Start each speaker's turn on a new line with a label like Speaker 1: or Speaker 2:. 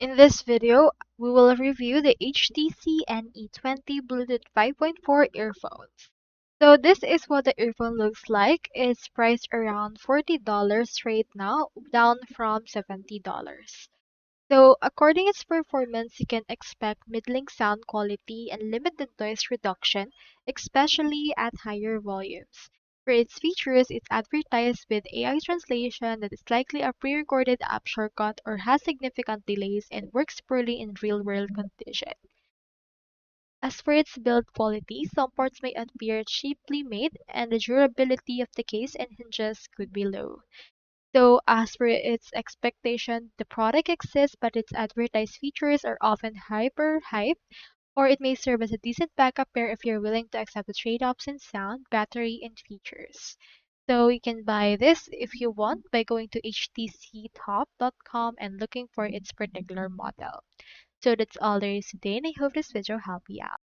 Speaker 1: In this video, we will review the HTC NE20 Bluetooth 5.4 earphones. So this is what the earphone looks like. It's priced around $40 right now, down from $70. So according its performance, you can expect middling sound quality and limited noise reduction, especially at higher volumes. For its features, it's advertised with AI translation that is likely a pre-recorded app shortcut or has significant delays and works poorly in real-world conditions. As for its build quality, some parts may appear cheaply made and the durability of the case and hinges could be low. So, as for its expectation, the product exists, but its advertised features are often hyper hyped, or it may serve as a decent backup pair if you're willing to accept the trade offs in sound, battery, and features. So, you can buy this if you want by going to htctop.com and looking for its particular model. So, that's all there is today, and I hope this video helped you out.